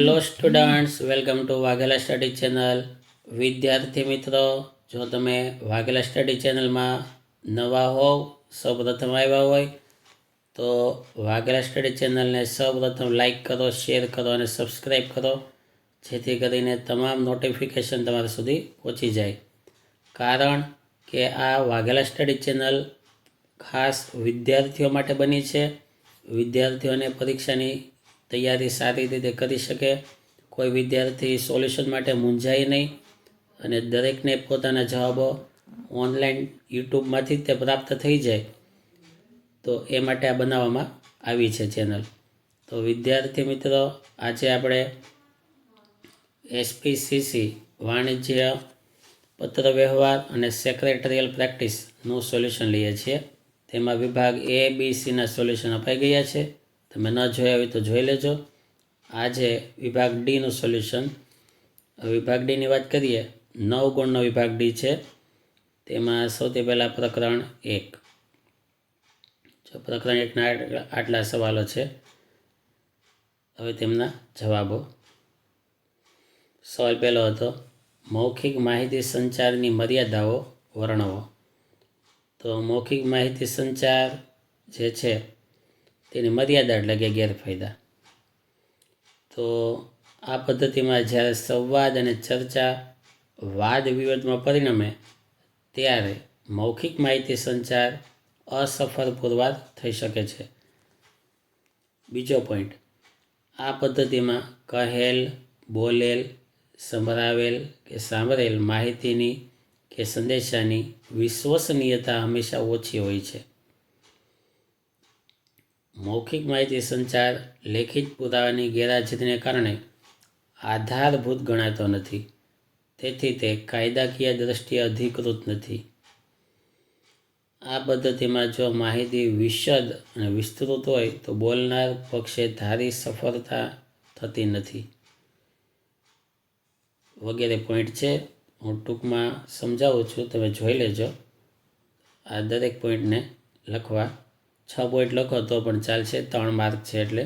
Hello students, welcome to Vaghela study channel. વિદ્યાર્થી મિત્રો, જો તમે વાઘેલા સ્ટડી ચેનલમાં નવા હોવ, સૌપ્રથમ આવ્યા હોય તો વાઘેલા સ્ટડી ચેનલને સૌપ્રથમ લાઈક કરો, શેર કરો અને સબસ્ક્રાઈબ કરો, જેથી કરીને તમામ નોટિફિકેશન તમારા સુધી પહોંચી જાય. કારણ કે આ વાઘેલા સ્ટડી ચેનલ ખાસ વિદ્યાર્થીઓ માટે બની છે. વિદ્યાર્થીઓને પરીક્ષાની તૈયારી સારી રીતે કરી શકે, કોઈ વિદ્યાર્થી સોલ્યુશન માટે મૂંઝાય નહીં અને દરેકને પોતાના જવાબો ઓનલાઈન યુટ્યુબમાંથી જ તે પ્રાપ્ત થઈ જાય, તો એ માટે આ બનાવવામાં આવી છે ચેનલ. તો વિદ્યાર્થી મિત્રો, આજે આપણે એસપીસીસી વાણિજ્ય પત્ર વ્યવહાર અને સેક્રેટરીયલ પ્રેક્ટિસનું સોલ્યુશન લઈએ છીએ. તેમાં વિભાગ એ બી સીના સોલ્યુશન અપાઈ ગયા છે. તમે ન જોયા હોય તો જોઈ લેજો. આજે વિભાગ ડીનું સોલ્યુશન. વિભાગ ડીની વાત કરીએ, 9 ગુણનો વિભાગ ડી છે. તેમાં સૌથી પહેલાં પ્રકરણ 1. જો પ્રકરણ 1ના આટલા સવાલો છે. હવે તેમના જવાબો. સવાલ પહેલો હતો, મૌખિક માહિતી સંચારની મર્યાદાઓ વર્ણવો. તો મૌખિક માહિતી સંચાર જે છે તેની મર્યાદા એટલે કે ગેરફાયદા. તો આ પદ્ધતિમાં જ્યારે સંવાદ અને ચર્ચા વાદ વિવાદમાં પરિણમે ત્યારે મૌખિક માહિતી સંચાર અસફળ પુરવાર થઈ શકે છે. બીજો પોઈન્ટ, આ પદ્ધતિમાં કહેલ, બોલેલ, સંભળાવેલ કે સાંભળેલ માહિતીની કે સંદેશાની વિશ્વસનીયતા હંમેશા ઓછી હોય છે. મૌખિક માહિતી સંચાર લેખિત પુરાવાની ગેરહાજરીને કારણે આધારભૂત ગણાતો નથી, તેથી તે કાયદાકીય દ્રષ્ટિએ અધિકૃત નથી. આ પદ્ધતિમાં જો માહિતી વિશદ અને વિસ્તૃત હોય તો બોલનાર પક્ષે ધારી સફળતા થતી નથી, વગેરે પોઈન્ટ છે. હું ટૂંકમાં સમજાવું છું, તમે જોઈ લેજો. આ દરેક પોઈન્ટને લખવા 6 પોઈન્ટ લખો તો પણ ચાલશે, 3 માર્ક છે એટલે.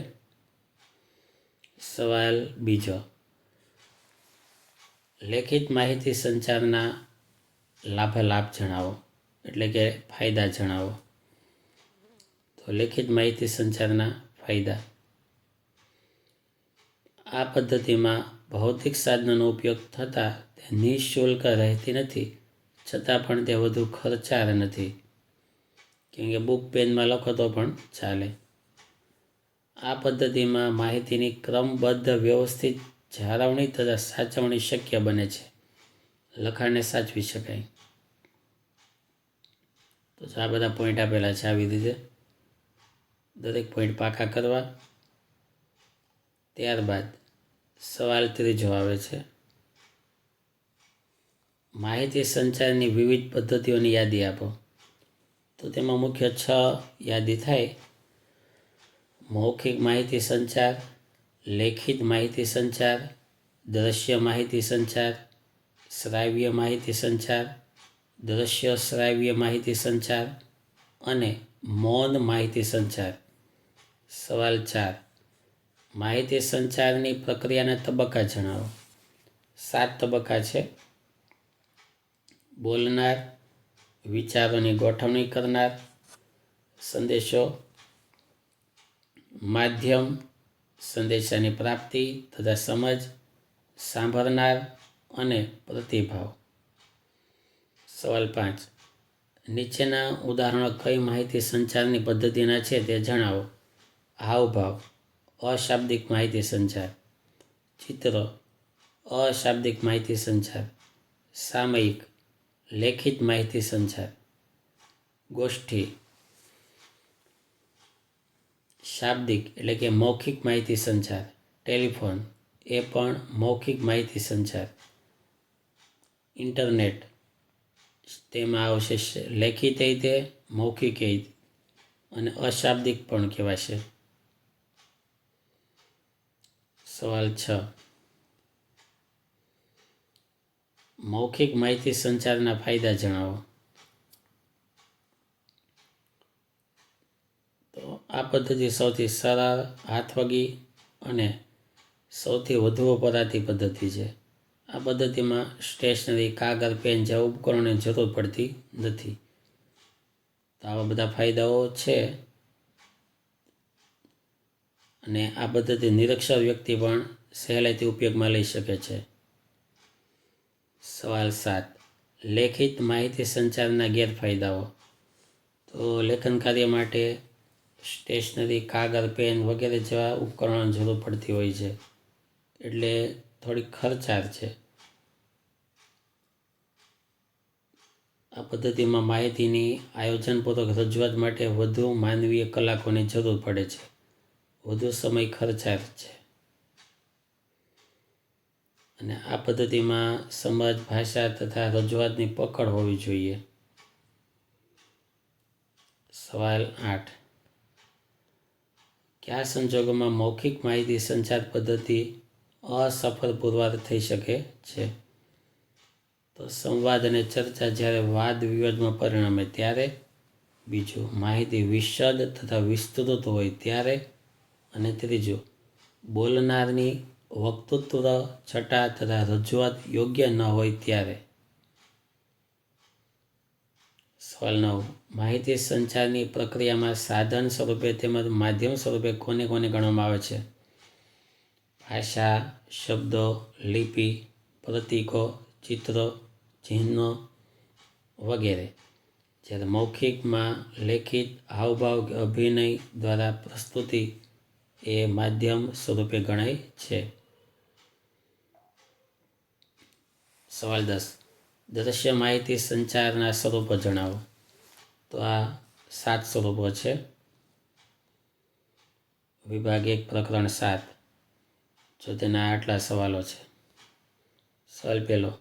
સવાલ બીજો, લેખિત માહિતી સંચારના લાભાલાભ જણાવો, એટલે કે ફાયદા જણાવો. તો લેખિત માહિતી સંચારના ફાયદા. આ પદ્ધતિમાં ભૌતિક સાધનોનો ઉપયોગ થતાં તે નિઃશુલ્ક રહેતી નથી, છતાં પણ તે વધુ ખર્ચાળ નથી, કેમ કે બુક પેનમાં લખો તો પણ ચાલે. આ પદ્ધતિમાં માહિતીની ક્રમબદ્ધ વ્યવસ્થિત જાળવણી તથા સાચવણી શક્ય બને છે. લખાણને સાચવી શકાય. તો આ બધા પોઈન્ટ આપેલા છે. આવી રીતે દરેક પોઈન્ટ પાકા કરવા. ત્યારબાદ સવાલ ત્રીજો આવે છે, માહિતી સંચારની વિવિધ પદ્ધતિઓની યાદી આપો. તો તેમાં મુખ્ય 6 યાદી થાય. મૌખિક માહિતી સંચાર, લેખિત માહિતી સંચાર, દ્રશ્ય માહિતી સંચાર, શ્રાવ્ય માહિતી સંચાર, દ્રશ્ય શ્રાવ્ય માહિતી સંચાર અને મૌન માહિતી સંચાર. સવાલ 4, માહિતી સંચારની પ્રક્રિયાના તબક્કા જણાવો. 7 તબક્કા છે. બોલનાર, વિચારોની ગોઠવણી કરનાર, સંદેશો, માધ્યમ, સંદેશાની પ્રાપ્તિ તથા સમજ, સાંભળનાર અને પ્રતિભાવ. સવાલ 5, નીચેના ઉદાહરણો કઈ માહિતી સંચારની પદ્ધતિના છે તે જણાવો. હાવભાવ, અશાબ્દિક માહિતી સંચાર. ચિત્રો, અશાબ્દિક માહિતી સંચાર. સામયિક, લેખિત માહિતી સંચાર. ગોષ્ઠી, શાબ્દિક એટલે કે મૌખિક માહિતી સંચાર. ટેલિફોન, એ પણ મૌખિક માહિતી સંચાર. ઇન્ટરનેટ, તેમાં આવશે લેખિત રીતે, મૌખિક રીતે અને અશાબ્દિક પણ કહેવાશે. સવાલ 6, મૌખિક માહિતી સંચારના ફાયદા જણાવો. તો આ પદ્ધતિ સૌથી સરળ, હાથવગી અને સૌથી વધુ વપરાતી પદ્ધતિ છે. આ પદ્ધતિમાં સ્ટેશનરી, કાગળ, પેન જેવા ઉપકરણોની જરૂર પડતી નથી. તો આવા બધા ફાયદાઓ છે અને આ પદ્ધતિ નિરક્ષર વ્યક્તિ પણ સહેલાઈથી ઉપયોગમાં લઈ શકે છે. સવાલ 7. લેખિત માહિતી સંચારના ગેરફાયદાઓ. તો લેખન કાર્ય માટે સ્ટેશનરી, કાગળ, પેન વગેરે જેવા ઉપકરણોની જરૂર પડતી હોય છે, એટલે થોડી ખર્ચાળ છે. આ પદ્ધતિમાં માહિતીની આયોજનપૂર્વક રજૂઆત માટે વધુ માનવીય કલાકોની જરૂર પડે છે, વધુ સમય ખર્ચાળ છે. અને આ પદ્ધતિમાં સમજ, ભાષા તથા રજૂઆતની પકડ હોવી જોઈએ. સવાલ 8. કયા સંજોગોમાં મૌખિક માહિતી સંચાર પદ્ધતિ અસફળ પુરવાર થઈ શકે છે? તો સંવાદ અને ચર્ચા જ્યારે વાદ વિવાદમાં પરિણમે ત્યારે. બીજું, માહિતી વિશદ તથા વિસ્તૃત હોય ત્યારે. અને ત્રીજું, બોલનારની વક્તૃત્વ, છટા તથા રજૂઆત યોગ્ય ન હોય ત્યારે. સવાલ 9. માહિતી સંચારની પ્રક્રિયામાં સાધન સ્વરૂપે તેમજ માધ્યમ સ્વરૂપે કોને ગણવામાં આવે છે? ભાષા, શબ્દો, લિપિ, પ્રતીકો, ચિત્રો, ચિહ્નો વગેરે. જ્યારે મૌખિકમાં લેખિત, હાવભાવ કે અભિનય દ્વારા પ્રસ્તુતિ એ માધ્યમ સ્વરૂપે ગણાય છે. સવાલ 10. દ્રશ્ય માહિતી સંચારના સ્વરૂપો જણાવો. તો આ 7 સ્વરૂપો છે. વિભાગ 1, પ્રકરણ 7. જો તેના આટલા સવાલો છે. સવાલ 1.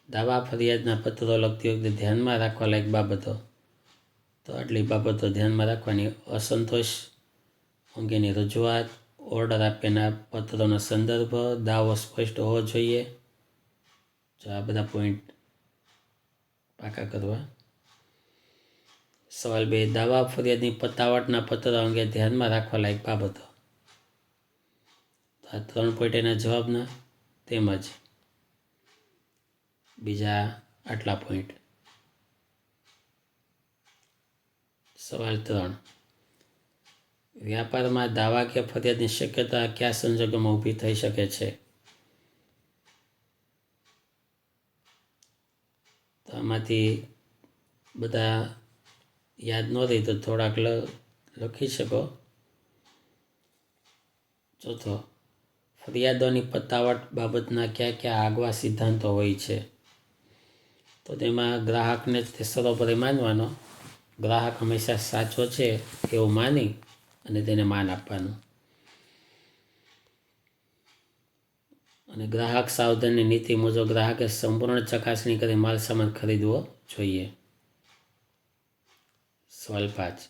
દાવા ફરિયાદના પત્રો લખતી વખતે ધ્યાનમાં રાખવા લાયક બાબતો. તો આટલી બાબતો ધ્યાનમાં રાખવાની: અસંતોષ અંગેની રજૂઆત, ઓર્ડર આપેના પત્રનો સંદર્ભ, દાવો સ્પષ્ટ હોવો જોઈએ. જો આ બધા પોઈન્ટ પાકા કરવા. સવાલ 2. દાવા ફરિયાદની પતાવટના પત્ર અંગે ધ્યાનમાં રાખવા લાયક બાબતો. આ 3 પોઈન્ટ એના જવાબના, તેમજ બીજા આટલા પોઈન્ટ. સવાલ 3. વ્યાપારમાં દાવા કે ફરિયાદની શક્યતા કયા સંજોગોમાં ઊભી થઈ શકે છે? તો આમાંથી બધા યાદ ન રહી તો થોડાક લખી શકો. ચોથો, ફરિયાદોની પતાવટ બાબતના કયા કયા આગવા સિદ્ધાંતો હોય છે? તો તેમાં ગ્રાહકને તે સર્વોપરી માનવાનો. ગ્રાહક હંમેશા સાચો છે એવું માની અને તેને માન આપવાનું. અને ગ્રાહક સાવધાની નીતિ મુજબ ગ્રાહકે સંપૂર્ણ ચકાસણી કરી માલ સામાન ખરીદવો જોઈએ. સવાલ 5.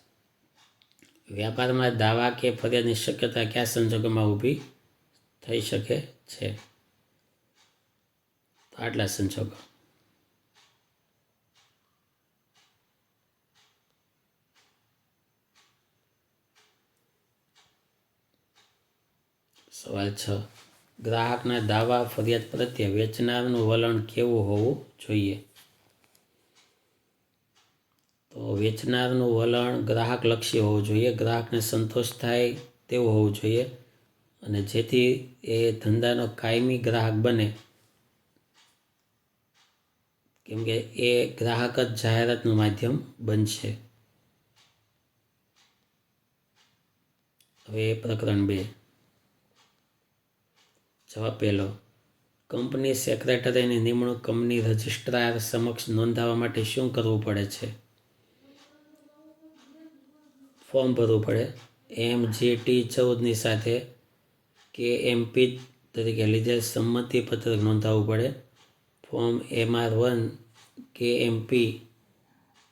વ્યાપારમાં દાવા કે ફરિયાદની શક્યતા કયા સંજોગોમાં ઊભી થઈ શકે છે? તો આટલા સંજોગો. સવાલ 6. ગ્રાહકના દાવા ફરિયાદ પ્રત્યે વેચનારનું વલણ કેવું હોવું જોઈએ? તો વેચનારનું વલણ ગ્રાહકલક્ષી હોવું જોઈએ, ગ્રાહકને સંતોષ થાય તેવું હોવું જોઈએ, અને જેથી એ ધંધાનો કાયમી ગ્રાહક બને, કેમકે એ ગ્રાહક જ જાહેરાતનું માધ્યમ બનશે. હવે પ્રકરણ 2. જવાબ પહેલો. કંપની સેક્રેટરીની નિમણૂક કંપની રજિસ્ટ્રાર સમક્ષ નોંધાવવા માટે શું કરવું પડે છે? ફોર્મ ભરવું પડે. MGT-14ની સાથે KMP તરીકે લીધેલ સંમતિપત્રક નોંધાવવું પડે. ફોર્મ MR1 KMP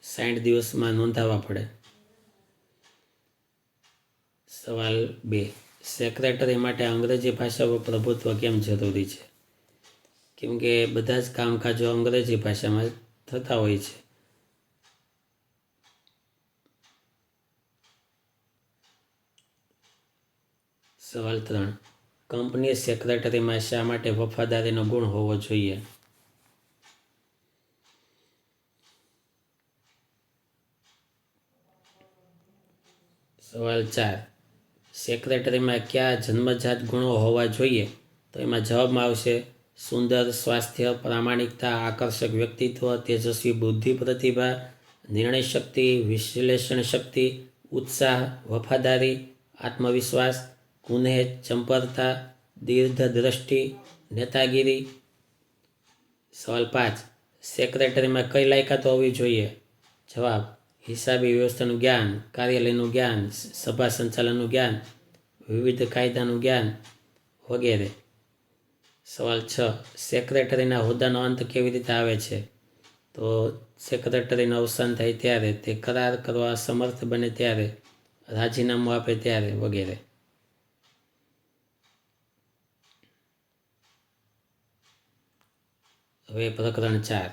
60 દિવસમાં નોંધાવવા પડે. સવાલ 2. સેક્રેટરી માટે અંગ્રેજી ભાષા પર પ્રભુત્વ કેમ જરૂરી છે? કેમ કે બધા જ કામકાજો અંગ્રેજી ભાષામાં થતા હોય છે. સવાલ 3. કંપની સેક્રેટરીમાં શા માટે વફાદારીનો ગુણ હોવો જોઈએ? સવાલ 4, સેક્રેટરીમાં કયા જન્મજાત ગુણો હોવા જોઈએ? તો એમાં જવાબમાં આવશે સુંદર સ્વાસ્થ્ય, પ્રામાણિકતા, આકર્ષક વ્યક્તિત્વ, તેજસ્વી બુદ્ધિ પ્રતિભા, નિર્ણય શક્તિ, વિશ્લેષણ શક્તિ, ઉત્સાહ, વફાદારી, આત્મવિશ્વાસ, કુનેહ, ચંપરતા, દીર્ઘદ્રષ્ટિ, નેતાગીરી. સવાલ 5, સેક્રેટરીમાં કઈ લાયકાતો હોવી જોઈએ? જવાબ હિસાબી વ્યવસ્થાનું જ્ઞાન, કાર્યાલયનું જ્ઞાન, સભા સંચાલનનું જ્ઞાન, વિવિધ કાયદાનું જ્ઞાન વગેરે. સવાલ 6, સેક્રેટરીના હોદ્દાનો અંત કેવી રીતે આવે છે? તો સેક્રેટરીનું અવસાન થાય ત્યારે, તે કરાર કરવા સમર્થ બને ત્યારે, રાજીનામું આપે ત્યારે વગેરે. હવે પ્રકરણ 4.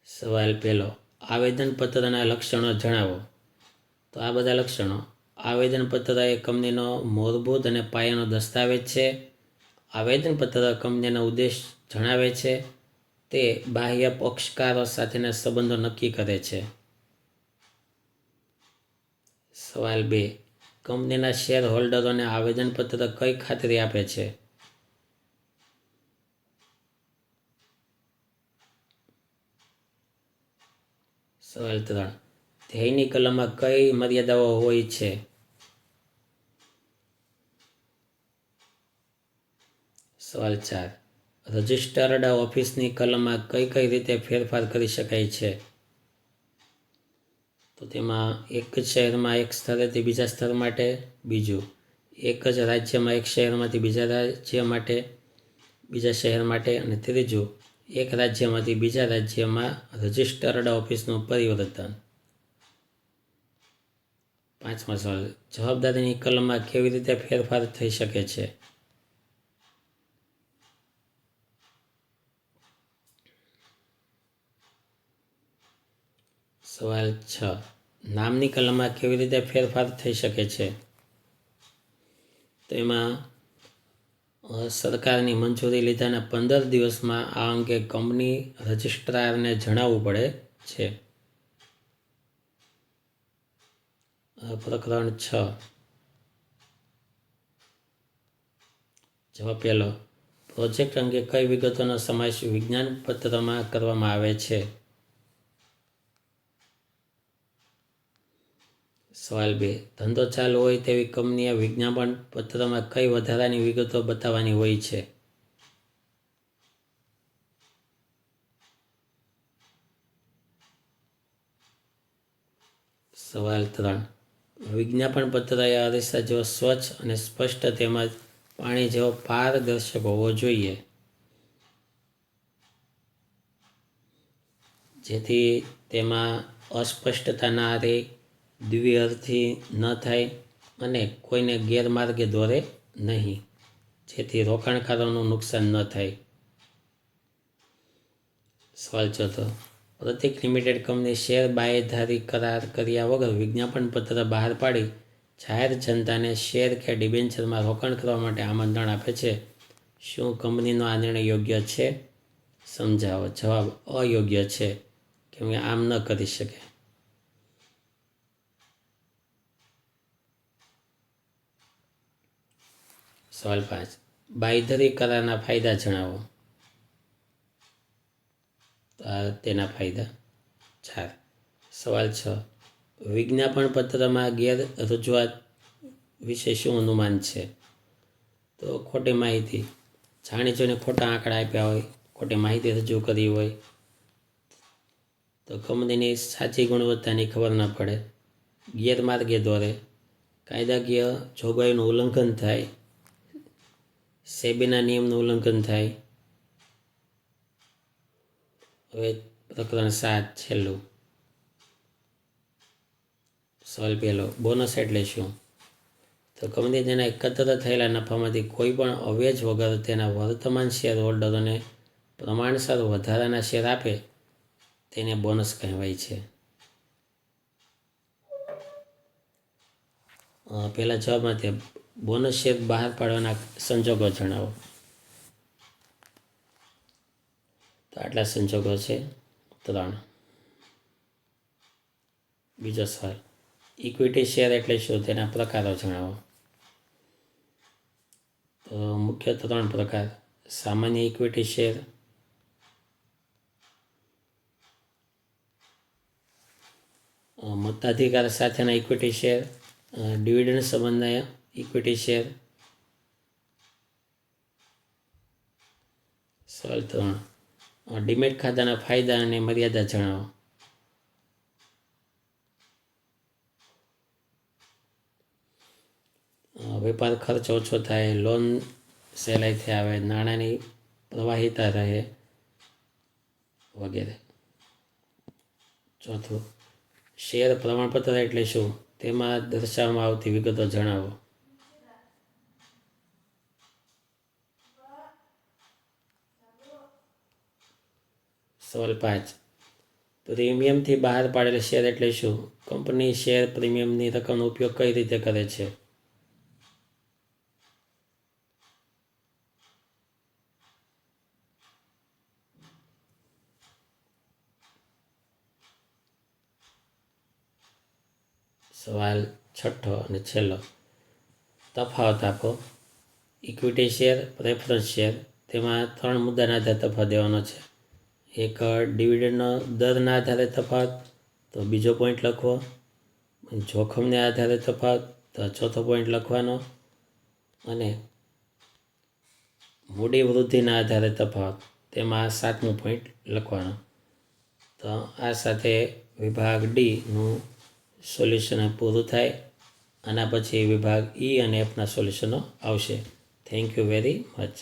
સવાલ 1, આવેદનપત્રના લક્ષણો જણાવો. તો આ બધા લક્ષણો. આવેદનપત્ર એ કંપનીનો મૂળભૂત અને પાયાનો દસ્તાવેજ છે. આવેદનપત્ર કંપનીનો ઉદ્દેશ જણાવે છે. તે બાહ્ય પક્ષકારો સાથેના સંબંધો નક્કી કરે છે. સવાલ 2, કંપનીના શેર હોલ્ડરોને આવેદનપત્ર કઈ ખાતરી આપે છે? સવાલ 3, ધ્યેયની કલમમાં કઈ મર્યાદાઓ હોય છે? સવાલ 4, રજિસ્ટર્ડ ઓફિસની કલમમાં કઈ રીતે ફેરફાર કરી શકાય છે? તો તેમાં એક જ શહેરમાં એક સ્થળેથી બીજા સ્થળ માટે, બીજું એક જ રાજ્યમાં એક શહેરમાંથી બીજા રાજ્ય માટે, બીજા શહેર માટે, અને ત્રીજું એક રાજ્યમાંથી બીજા રાજ્યમાં રજિસ્ટર્ડ ઓફિસનું પરિવર્તન. 5મો સવાલ, જવાબદારીની કલમમાં કેવી રીતે ફેરફાર થઈ શકે છે? સવાલ 6, નામની કલમમાં કેવી રીતે ફેરફાર થઈ શકે છે? તો એમાં સરકારની મંજૂરી લીધાના 15 દિવસમાં આ અંગે કંપની રજિસ્ટ્રારને જણાવવું પડે છે. પ્રકરણ 6. જવાબ 1, પ્રોજેક્ટ અંગે કઈ વિગતોનો સમાવેશ વિજ્ઞાપનપત્રમાં કરવામાં આવે છે? સવાલ 2, ધંધો ચાલુ હોય તેવી કંપનીએ વિજ્ઞાપનપત્રમાં કઈ વધારાની વિગતો બતાવવાની હોય છે? સવાલ 3, વિજ્ઞાપનપત્ર એ અરીસા જેવો સ્વચ્છ અને સ્પષ્ટ તેમજ પાણી જેવો પારદર્શક હોવો જોઈએ, જેથી તેમાં અસ્પષ્ટતા ના રહે, દ્વિઅર્થી ન થાય અને કોઈને ગેરમાર્ગે દોરે નહીં, જેથી રોકાણકારોનું નુકસાન ન થાય. સવાલ 4, પ્રતીક લિમિટેડ કંપની શેર બાંયધરી કરાર કર્યા વગર વિજ્ઞાપનપત્ર બહાર પાડી જાહેર જનતાને શેર કે ડિબેન્ચરમાં રોકાણ કરવા માટે આમંત્રણ આપે છે. શું કંપનીનો આ નિર્ણય યોગ્ય છે? સમજાવો. જવાબ અયોગ્ય છે, કેમ કે આમ ન કરી શકે. સવાલ 5, બાંયધરી કરારના ફાયદા જણાવો. તેના ફાયદા 4. સવાલ 6, વિજ્ઞાપનપત્રમાં ગેરરજૂઆત વિશે શું અનુમાન છે? તો ખોટી માહિતી, જાણી જોઈને ખોટા આંકડા આપ્યા હોય, ખોટી માહિતી રજૂ કરી હોય, તો કંપનીની સાચી ગુણવત્તાની ખબર ન પડે, ગેરમાર્ગે દોરે, કાયદાકીય જોગવાઈનું ઉલ્લંઘન થાય, સેબીના નિયમનું ઉલ્લંઘન થાય. હવે પ્રકરણ 7 છેલ્લું. સવાલ 1, બોનસ એટલે શું? તો કંપની તેના એકત્ર થયેલા નફામાંથી કોઈ પણ અવેજ વગર તેના વર્તમાન શેર હોલ્ડરોને પ્રમાણસર વધારાના શેર આપે તેને બોનસ કહેવાય છે. પહેલા જવાબમાંથી બોનસ શેર બહાર પાડવાના સંજોગો જણાવો. તો આટલા સંજોગો છે 3. બીજો સવાલ, ઇક્વિટી શેર એટલે શું, તેના પ્રકારો જણાવો. તો મુખ્ય 3 પ્રકાર: સામાન્ય ઇક્વિટી શેર, મતાધિકાર સાથેના ઇક્વિટી શેર, ડિવિડન્ડ સંબંધના ઇક્વિટી શેર. સવાલ 3, ડીમેટ ખાતાના ફાયદા અને મર્યાદા જણાવો. વેપાર ખર્ચ ઓછો થાય, લોન સહેલાઈથી આવે, નાણાંની પ્રવાહિતા રહે વગેરે. 4, શેર પ્રમાણપત્ર એટલે શું, તેમાં દર્શાવવામાં આવતી વિગતો જણાવો. સવાલ 5, પ્રીમિયમથી બહાર પાડેલ શેર એટલે શું, કંપની શેર પ્રીમિયમની રકમનો ઉપયોગ કઈ રીતે કરે છે. સવાલ 6 અને છેલ્લો, તફાવત આપો. ઇક્વિટી શેર, પ્રેફરન્સ શેર, તેમાં 3 મુદ્દાના આધારે તફાવત દેવાનો છે. એક ડિવિડન્ડનો દરના આધારે તફાવત, તો બીજો પોઈન્ટ લખવો. જોખમને આધારે તફાવત, તો ચોથો પોઈન્ટ લખવાનો. અને મૂડી વૃદ્ધિના આધારે તફાવત, તેમાં 7મો પોઈન્ટ લખવાનો. તો આ સાથે વિભાગ ડીનું સોલ્યુશન પૂરું થાય. આના પછી વિભાગ ઈ અને એફના સોલ્યુશનો આવશે. Thank you very much.